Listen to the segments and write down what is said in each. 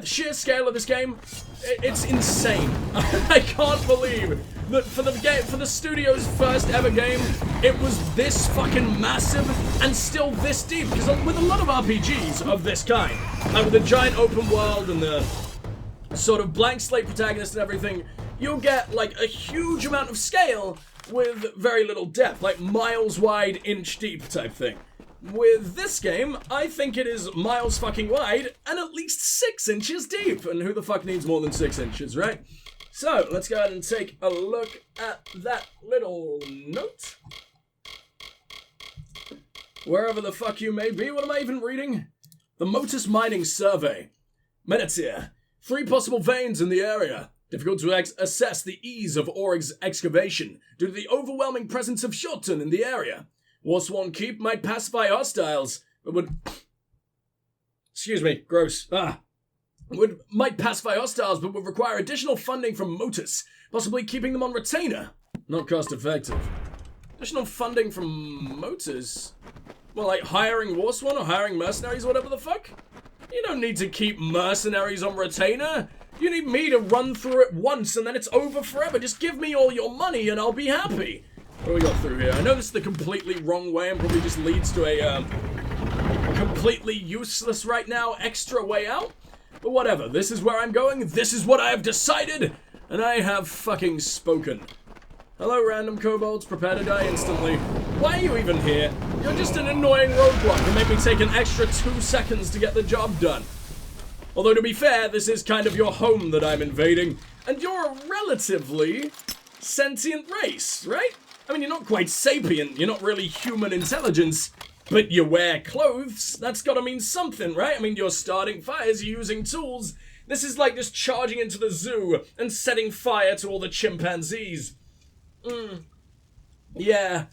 the sheer scale of this game, it's insane. I can't believe that for the studio's first ever game, it was this fucking massive and still this deep. Because with a lot of RPGs of this kind, like with the giant open world and the sort of blank slate protagonist and everything, you'll get like a huge amount of scale with very little depth, like miles wide, inch deep type thing. With this game, I think it is miles fucking wide and at least 6 inches deep. And who the fuck needs more than 6 inches, right? So, let's go ahead and take a look at that little note. Wherever the fuck you may be, what am I even reading? The Motus Mining Survey. Menetier. 3 possible veins in the area. Difficult to assess the ease of ore excavation due to the overwhelming presence of shorten in the area. Warsworn Keep might pacify hostiles, but would... Excuse me, gross. Might pacify hostiles, but would require additional funding from Motus, possibly keeping them on retainer. Not cost effective. Additional funding from Motus? Well, like hiring Warsworn or hiring mercenaries, whatever the fuck? You don't need to keep mercenaries on retainer. You need me to run through it once and then it's over forever. Just give me all your money and I'll be happy. What do we got through here? I know this is the completely wrong way and probably just leads to a completely useless right now extra way out. But whatever, this is where I'm going, this is what I have decided, and I have fucking spoken. Hello random kobolds, prepare to die instantly. Why are you even here? You're just an annoying roadblock and make me take an extra 2 seconds to get the job done. Although to be fair, this is kind of your home that I'm invading, and you're a relatively sentient race, right? I mean, you're not quite sapient, you're not really human intelligence, but you wear clothes. That's gotta mean something, right? I mean, you're starting fires, you're using tools. This is like just charging into the zoo and setting fire to all the chimpanzees. Yeah,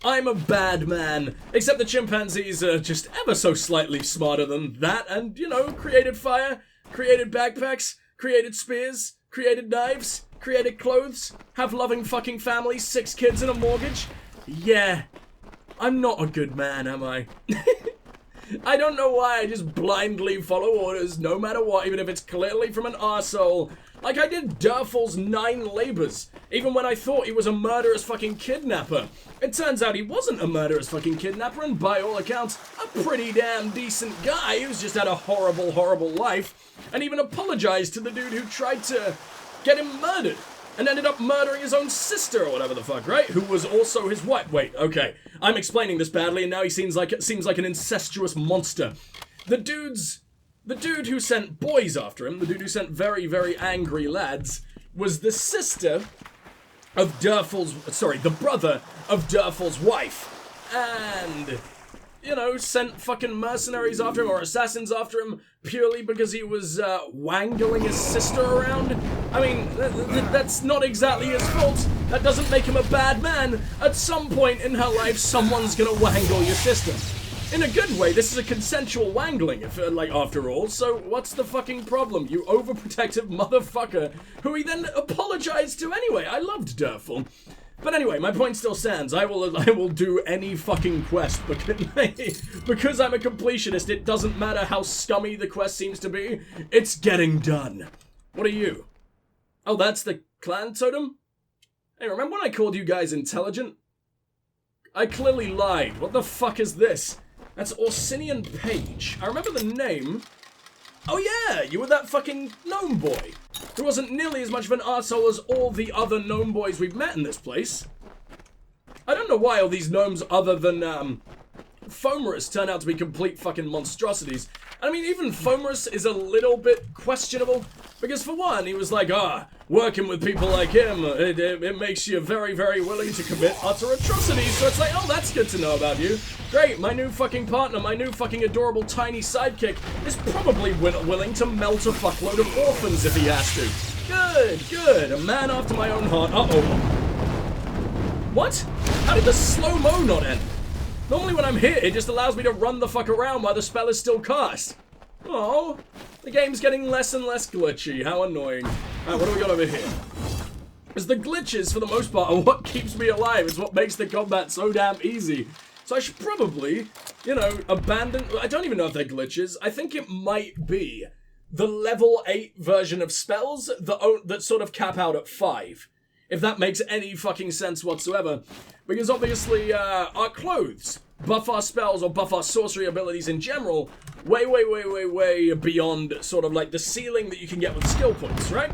I'm a bad man. Except the chimpanzees are just ever so slightly smarter than that and, you know, created fire, created backpacks, created spears, created knives, created clothes, have loving fucking families, 6 kids and a mortgage. Yeah, I'm not a good man, am I? I don't know why I just blindly follow orders no matter what, even if it's clearly from an arsehole. Like I did Durfal's 9 labors, even when I thought he was a murderous fucking kidnapper. It turns out he wasn't a murderous fucking kidnapper, and by all accounts, a pretty damn decent guy who's just had a horrible, horrible life, and even apologized to the dude who tried to get him murdered, and ended up murdering his own sister or whatever the fuck, right? Who was also his wife. Wait, okay. I'm explaining this badly, and now he seems like an incestuous monster. The dude who sent boys after him, the dude who sent very, very angry lads, was the sister of the brother of Durfal's wife. And, you know, sent fucking mercenaries after him or assassins after him purely because he was wangling his sister around. I mean, that's not exactly his fault. That doesn't make him a bad man. At some point in her life, someone's gonna wangle your sister. In a good way, this is a consensual wangling, after all, so what's the fucking problem, you overprotective motherfucker, who he then apologized to anyway. I loved Durfal. But anyway, my point still stands. I will do any fucking quest, because I'm a completionist. It doesn't matter how scummy the quest seems to be, it's getting done. What are you? Oh, that's the clan totem? Hey, remember when I called you guys intelligent? I clearly lied. What the fuck is this? That's Orsinian Page. I remember the name. Oh yeah, you were that fucking gnome boy. Who wasn't nearly as much of an arsehole as all the other gnome boys we've met in this place. I don't know why all these gnomes other than, Fomerus turn out to be complete fucking monstrosities. I mean, even Fomerus is a little bit questionable. Because for one, he was like, working with people like him, it makes you very, very willing to commit utter atrocities. So it's like, oh, that's good to know about you. Great, my new fucking partner, my new fucking adorable tiny sidekick is probably willing to melt a fuckload of orphans if he has to. Good, good, a man after my own heart. Uh-oh. What? How did the slow-mo not end? Normally when I'm hit, it just allows me to run the fuck around while the spell is still cast. Oh, the game's getting less and less glitchy. How annoying. Alright, what do we got over here? Because the glitches, for the most part, are what keeps me alive. It's what makes the combat so damn easy. So I should probably, you know, abandon... I don't even know if they're glitches. I think it might be the level 8 version of spells that sort of cap out at 5. If that makes any fucking sense whatsoever. Because obviously, our clothes buff our spells or buff our sorcery abilities in general way beyond sort of like the ceiling that you can get with skill points, right?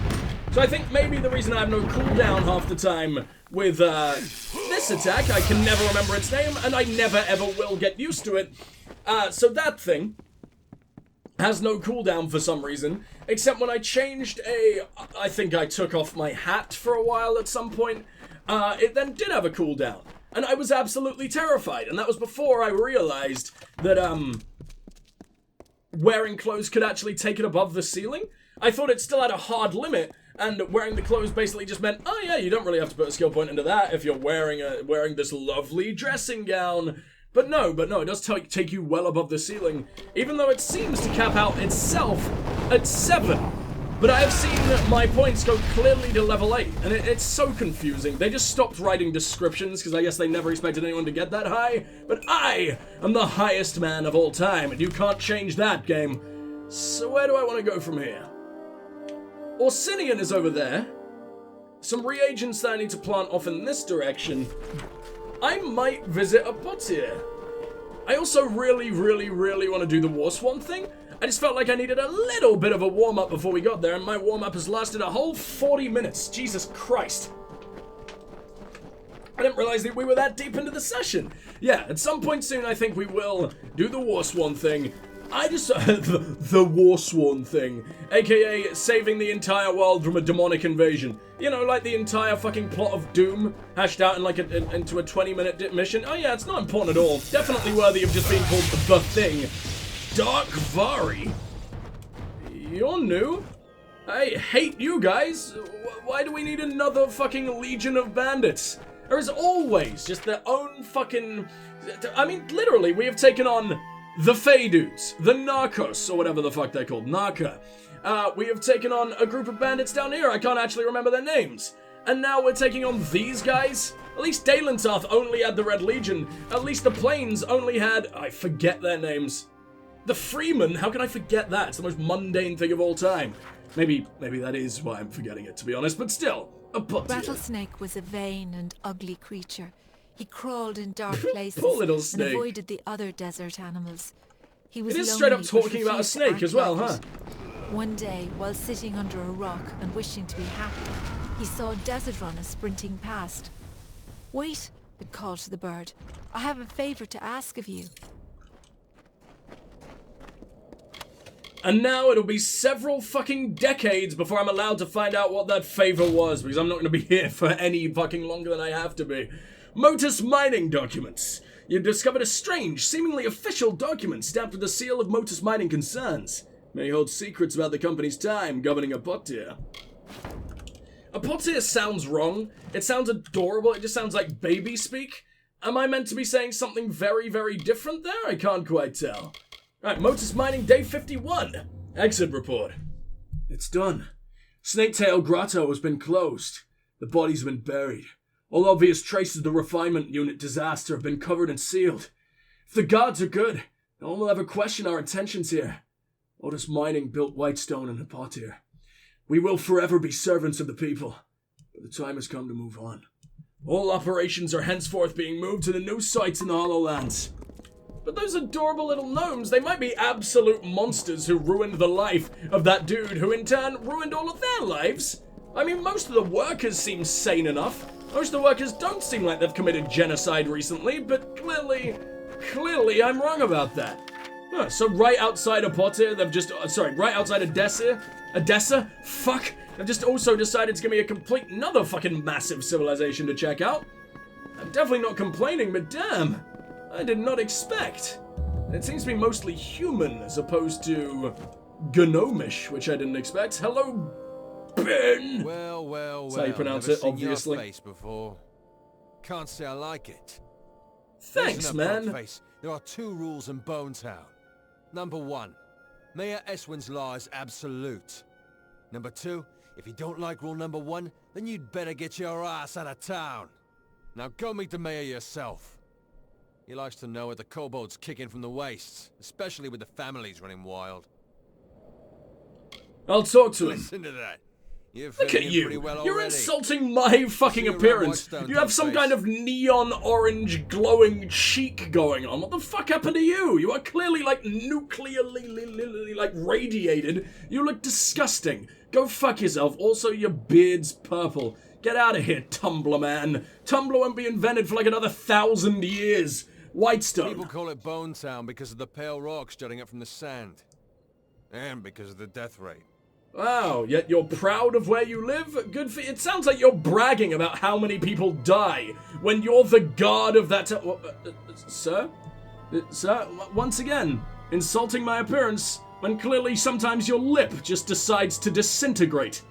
So I think maybe the reason I have no cooldown half the time with this attack, I can never remember its name, and I never ever will get used to it. So that thing has no cooldown for some reason, except when I changed I think I took off my hat for a while at some point, it then did have a cooldown. And I was absolutely terrified, and that was before I realized that, wearing clothes could actually take it above the ceiling. I thought it still had a hard limit, and wearing the clothes basically just meant, oh yeah, you don't really have to put a skill point into that if you're wearing this lovely dressing gown. But no, it does take you well above the ceiling, even though it seems to cap out itself at 7. But I have seen my points go clearly to level 8, and it's so confusing. They just stopped writing descriptions, because I guess they never expected anyone to get that high. But I am the highest man of all time, and you can't change that, game. So where do I want to go from here? Orsinian is over there. Some reagents that I need to plant off in this direction. I might visit a Potier. I also really want to do the War Swan thing. I just felt like I needed a little bit of a warm-up before we got there, and my warm-up has lasted a whole 40 minutes. Jesus Christ. I didn't realize that we were that deep into the session. Yeah, at some point soon I think we will do the War Swan thing. I just... the War Swan thing. AKA saving the entire world from a demonic invasion. You know, like the entire fucking plot of Doom hashed out in like into a 20-minute mission. Oh yeah, it's not important at all. Definitely worthy of just being called The Thing. Dark Vari. You're new? I hate you guys. Why do we need another fucking legion of bandits? There is always just their own fucking... I mean, literally, we have taken on the Fey dudes, the Narcos, or whatever the fuck they're called, Narca. We have taken on a group of bandits down here. I can't actually remember their names. And now we're taking on these guys? At least Dalentarth only had the Red Legion. At least the Plains only had... I forget their names. The Freeman? How can I forget that? It's the most mundane thing of all time. Maybe that is why I'm forgetting it, to be honest, but still, a Potier. Rattlesnake was a vain and ugly creature. He crawled in dark places Poor little snake. and avoided the other desert animals. He was It is lonely, straight up but talking about a refused to snake act as well, like huh? it. One day, while sitting under a rock and wishing to be happy, he saw a desert runner sprinting past. "Wait," it called to the bird. "I have a favor to ask of you." And now it'll be several fucking decades before I'm allowed to find out what that favor was, because I'm not going to be here for any fucking longer than I have to be. Motus mining documents. You've discovered a strange, seemingly official document stamped with the seal of Motus Mining Concerns. May hold secrets about the company's time governing a Potier. A Potier sounds wrong. It sounds adorable. It just sounds like baby speak. Am I meant to be saying something very different there? I can't quite tell. Alright, Motus Mining Day 51. Exit report. It's done. Snaketail Grotto has been closed. The bodies have been buried. All obvious traces of the refinement unit disaster have been covered and sealed. If the gods are good, no one will ever question our intentions here. Motus Mining built Whitestone and Potier. We will forever be servants of the people, but the time has come to move on. All operations are henceforth being moved to the new sites in the Hollowlands. But those adorable little gnomes, they might be absolute monsters who ruined the life of that dude who in turn ruined all of their lives. I mean, most of the workers seem sane enough. Most of the workers don't seem like they've committed genocide recently, but clearly I'm wrong about that. Huh, so right outside of Potier, they've just, right outside of Edessa, fuck, they've just also decided to give me a complete another fucking massive civilization to check out. I'm definitely not complaining, but damn. I did not expect. It seems to be mostly human as opposed to gnomish, which I didn't expect. Hello, Ben. Well. That's how you pronounce it, obviously. Your face before. Can't say I like it. Thanks, man. Face. There are 2 rules in Bonetown. Number 1, Mayor Eswin's law is absolute. Number 2, if you don't like rule number 1, then you'd better get your ass out of town. Now go meet the mayor yourself. He likes to know what the kobolds kick in from the wastes, especially with the families running wild. I'll talk to him. Listen to that. You're Look at fitting in you. pretty well You're already. insulting my fucking See you around appearance. Whitestone, You have some Dogface. kind of neon orange glowing cheek going on. What the fuck happened to you? You are clearly like nuclearly like radiated. You look disgusting. Go fuck yourself. Also, your beard's purple. Get out of here, Tumbler man. Tumbler won't be invented for like another 1,000 years. Whitestone. People call it Bone Town because of the pale rocks jutting up from the sand. And because of the death rate. Wow, yet you're proud of where you live? Good for you. It sounds like you're bragging about how many people die when you're the god of that sir? Sir, once again, insulting my appearance when clearly sometimes your lip just decides to disintegrate.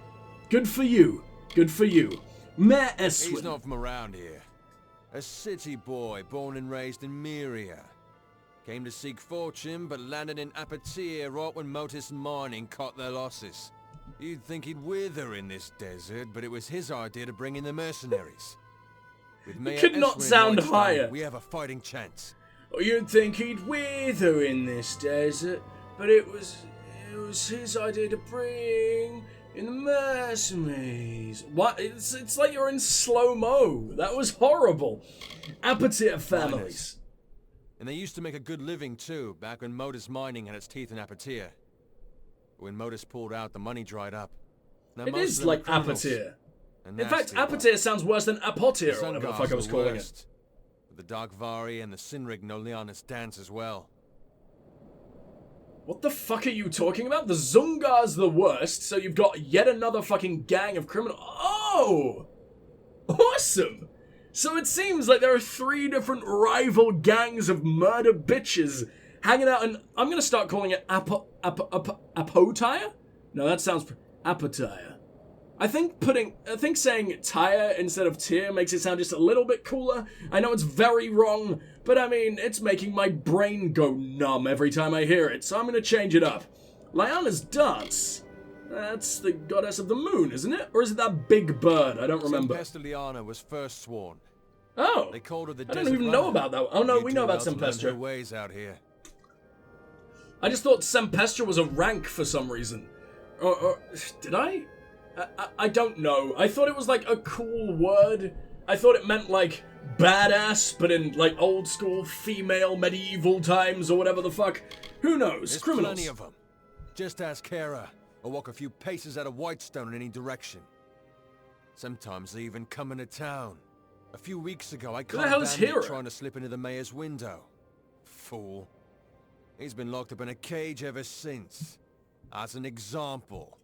Good for you. Good for you. Mayor Eswin. He's not from around here. A city boy born and raised in Myria. Came to seek fortune, but landed in Apatia right when Motus Mining caught their losses. You'd think he'd wither in this desert, but it was his idea to bring in the mercenaries. With Mayor could not Eswin in sound Whitestone, higher. We have a fighting chance. You'd think he'd wither in this desert, but it was his idea to bring in the mercenaries. What? It's like you're in slow-mo. That was horrible. Apatia families. And they used to make a good living too, back when Motus Mining had its teeth in Apatia. When Motus pulled out, the money dried up. Now, It most is of them like are criminals. Apatia. And In fact, nasty, Apatia sounds worse than Apotia, The or whatever the Sun fuck I Guards was are the calling it. worst. The Darkvari and the Sinrig know Leonis dance as well. What the fuck are you talking about? The Zungar's the worst, so you've got yet another fucking gang of criminals. Oh! Awesome! So it seems like there are 3 different rival gangs of murder bitches hanging out, and I'm gonna start calling it Apotia? No, that sounds... Apatia. I think saying Tyre instead of Tyr makes it sound just a little bit cooler. I know it's very wrong, but I mean, it's making my brain go numb every time I hear it, so I'm gonna change it up. Lyanna's dance. That's the goddess of the moon, isn't it? Or is it that big bird? I don't remember. Sempestre was first sworn. Oh, They called her the I don't Desert even know Runner. about that one. Oh no, You we two know about else learned her Sempestre. ways out here. I just thought Sempestre was a rank for some reason. Or did I? I don't know. I thought it was like a cool word. I thought it meant like badass, but in like old school female medieval times or whatever the fuck. Who knows? There's Criminals. plenty of them. Just ask Kara, or walk a few paces out of Whitestone in any direction. Sometimes they even come into town. A few weeks ago, I the caught hell a is bandit Hera? trying to slip into the mayor's window. Fool. He's been locked up in a cage ever since. As an example.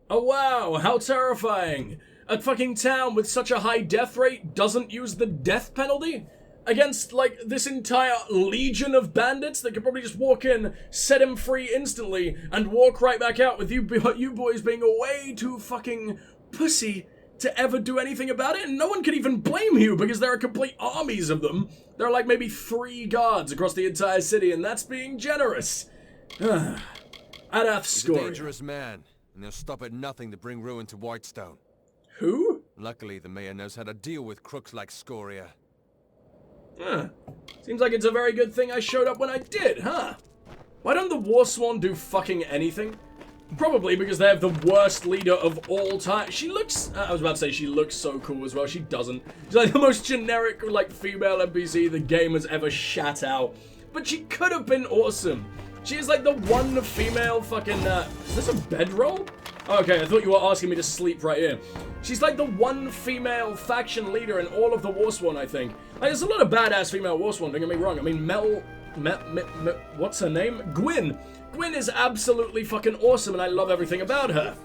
Oh wow, how terrifying. A fucking town with such a high death rate doesn't use the death penalty? Against, like, this entire legion of bandits that could probably just walk in, set him free instantly, and walk right back out with you boys being way too fucking pussy to ever do anything about it, and no one can even blame you because there are complete armies of them. There are like maybe 3 guards across the entire city, and that's being generous. Adath He's a Scoria. dangerous man, and he'll stop at nothing to bring ruin to Whitestone. Who? Luckily, the mayor knows how to deal with crooks like Scoria. Huh. Seems like it's a very good thing I showed up when I did, huh? Why don't the Warsworn do fucking anything? Probably because they have the worst leader of all time. She looks... I was about to say she looks so cool as well. She doesn't. She's like the most generic, like, female NPC the game has ever shat out. But she could have been awesome. She is like the one female fucking... is this a bedroll? Okay, I thought you were asking me to sleep right here. She's like the one female faction leader in all of the Warsworn, I think. Like, there's a lot of badass female Warsworn, don't get me wrong. I mean, what's her name? Gwyn. Gwyn is absolutely fucking awesome, and I love everything about her.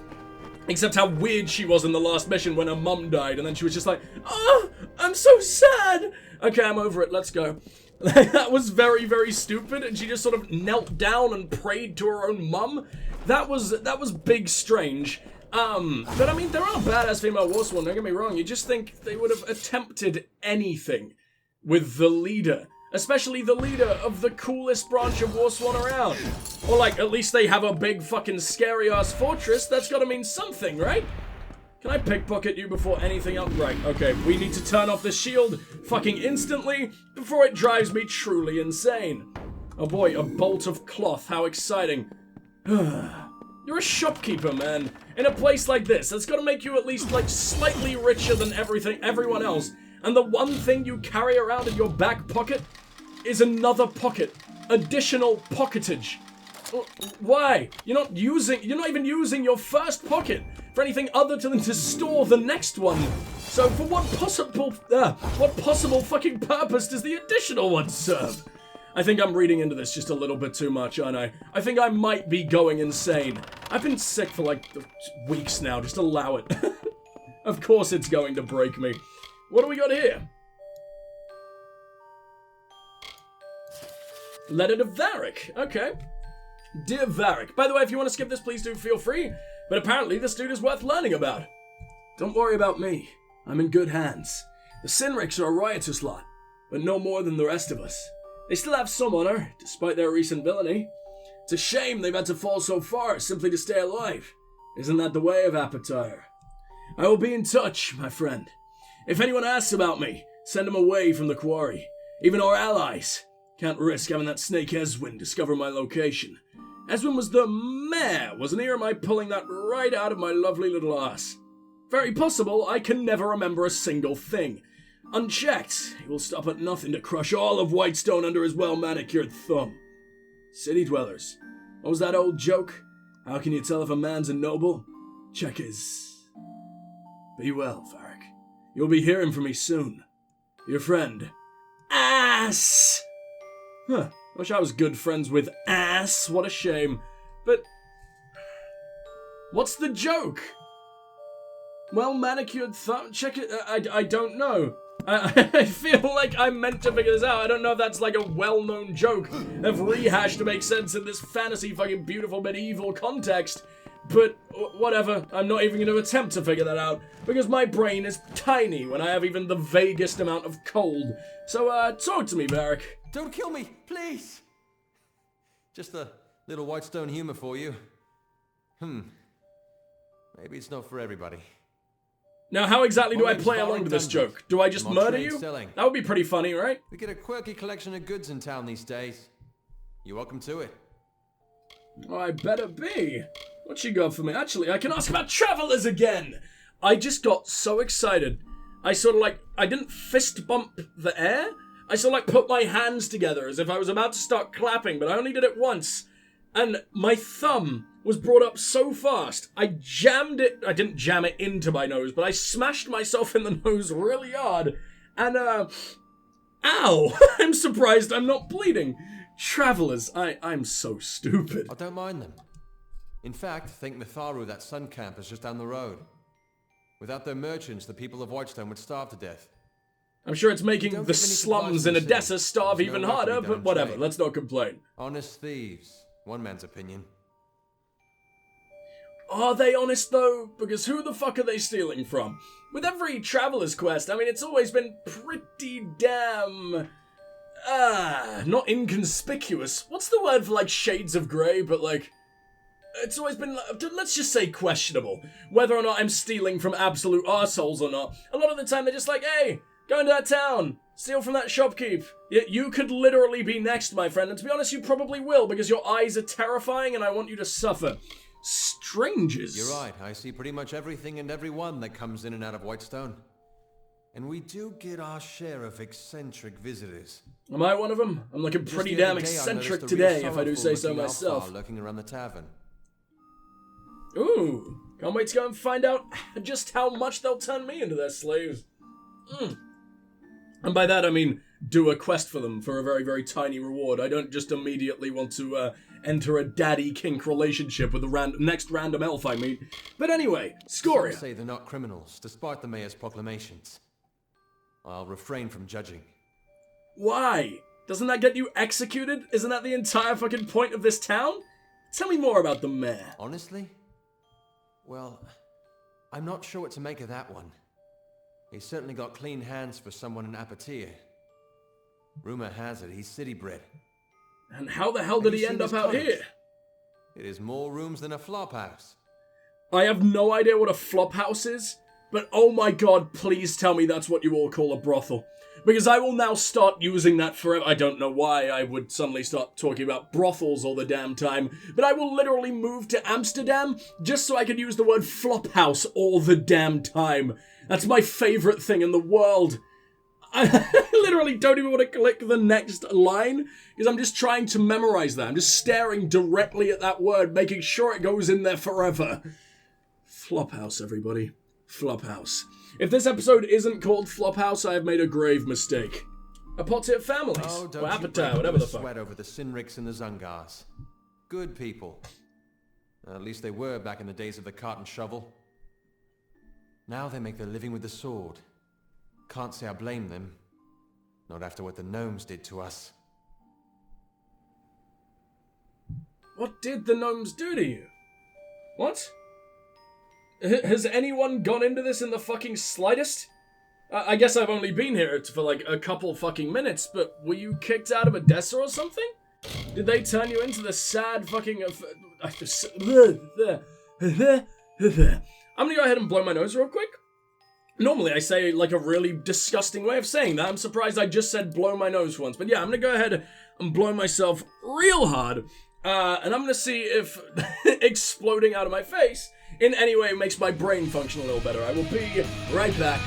Except how weird she was in the last mission when her mum died, and then she was just like, oh, I'm so sad. Okay, I'm over it, let's go. That was very, very stupid, and she just sort of knelt down and prayed to her own mum. That was big strange. But I mean, there are badass female Warsworn, don't get me wrong. You just think they would have attempted anything with the leader. Especially the leader of the coolest branch of Warsworn around. Or like, at least they have a big fucking scary-ass fortress. That's gotta mean something, right? Can I pickpocket you before anything else? Right, okay, we need to turn off the shield fucking instantly before it drives me truly insane. Oh boy, a bolt of cloth, how exciting. You're You're a shopkeeper, man. In a place like this, that's gotta make you at least, like, slightly richer than everyone else. And the one thing you carry around in your back pocket is another pocket. Additional pocketage. Why? You're not even using your first pocket for anything other than to store the next one. So for what possible fucking purpose does the additional one serve? I think I'm reading into this just a little bit too much, aren't I? I think I might be going insane. I've been sick for like weeks now, just allow it. Of course it's going to break me. What do we got here? Letter to Varric. Okay. Dear Varric. By the way, if you want to skip this, please do feel free. But apparently this dude is worth learning about. Don't worry about me. I'm in good hands. The Sinrics are a riotous lot, but no more than the rest of us. They still have some honor, despite their recent villainy. It's a shame they've had to fall so far simply to stay alive. Isn't that the way of Apatire? I will be in touch, my friend. If anyone asks about me, send them away from the quarry. Even our allies. Can't risk having that snake Eswin discover my location. Eswin was the mayor, wasn't he? Or am I pulling that right out of my lovely little ass? Very possible. I can never remember a single thing. Unchecked, he will stop at nothing to crush all of Whitestone under his well-manicured thumb. City dwellers. What was that old joke? How can you tell if a man's a noble? Check his... Be well, Varric. You'll be hearing from me soon. Your friend. Ass! Huh. Wish I was good friends with ass. What a shame. But... what's the joke? Well-manicured thumb? Check it... I don't know. I feel like I'm meant to figure this out. I don't know if that's like a well-known joke of rehashed to make sense in this fantasy fucking beautiful medieval context. But whatever, I'm not even going to attempt to figure that out, because my brain is tiny when I have even the vaguest amount of cold. So, talk to me, Varric. Don't kill me, please! Just a little Whitestone humor for you. Maybe it's not for everybody. Now, how exactly do I play along to this joke? Do I just murder you? That would be pretty funny, right? We get a quirky collection of goods in town these days. You're welcome to it. Oh, I better be. What you got for me? Actually, I can ask about travelers again! I just got so excited. I sort of I didn't fist bump the air. I sort of put my hands together as if I was about to start clapping, but I only did it once. And my thumb was brought up so fast, I didn't jam it into my nose, but I smashed myself in the nose really hard. And, ow! I'm surprised I'm not bleeding. Travelers, I'm so stupid. I don't mind them. In fact, think Mitharu, that sun camp, is just down the road. Without their merchants, the people of Whitestone would starve to death. I'm sure it's making the slums in Odessa starve even harder, but whatever, let's not complain. Honest thieves, one man's opinion. Are they honest, though? Because who the fuck are they stealing from? With every traveler's quest, I mean, it's always been pretty damn... not inconspicuous. What's the word for, shades of grey, but, it's always been, let's just say questionable. Whether or not I'm stealing from absolute arseholes or not. A lot of the time, they're just like, hey, go into that town, steal from that shopkeep. You could literally be next, my friend, and to be honest, you probably will, because your eyes are terrifying and I want you to suffer. Strangers. You're right, I see pretty much everything and everyone that comes in and out of Whitestone. And we do get our share of eccentric visitors. Am I one of them? I'm looking pretty damn eccentric today, if I do say so myself. Lurking around the tavern. Ooh, can't wait to go and find out just how much they'll turn me into their slaves. And by that I mean do a quest for them for a very, very tiny reward. I don't just immediately want to enter a daddy kink relationship with the next random elf I meet. But anyway, Scoria. Some say they're not criminals, despite the mayor's proclamations. I'll refrain from judging. Why? Doesn't that get you executed? Isn't that the entire fucking point of this town? Tell me more about the mayor. Honestly? Well, I'm not sure what to make of that one. He's certainly got clean hands for someone in Apatire. Rumor has it he's city-bred. And how the hell did he end up out here? It is more rooms than a flophouse. I have no idea what a flophouse is, but oh my god, please tell me that's what you all call a brothel. because I will now start using that forever. I don't know why I would suddenly start talking about brothels all the damn time, but I will literally move to Amsterdam just so I can use the word flophouse all the damn time. That's my favorite thing in the world. I literally don't even want to click the next line because I'm just trying to memorize that. I'm just staring directly at that word, making sure it goes in there forever. Flophouse, everybody. Flophouse. If this episode isn't called Flophouse, I have made a grave mistake. Apotit families. Oh, don't or you Apatow, break whatever the sweat fuck. over the Sinriks and the Zungars. Good people. At least they were back in the days of the cart and shovel. Now they make their living with the sword. Can't say I blame them. Not after what the gnomes did to us. What did the gnomes do to you? What? Has anyone gone into this in the fucking slightest? I guess I've only been here for like a couple fucking minutes, but were you kicked out of Odessa or something? Did they turn you into the sad fucking... I'm gonna go ahead and blow my nose real quick. Normally I say like a really disgusting way of saying that. I'm surprised I just said blow my nose once. But yeah, I'm gonna go ahead and blow myself real hard. And I'm gonna see if exploding out of my face in any way makes my brain function a little better. I will be right back.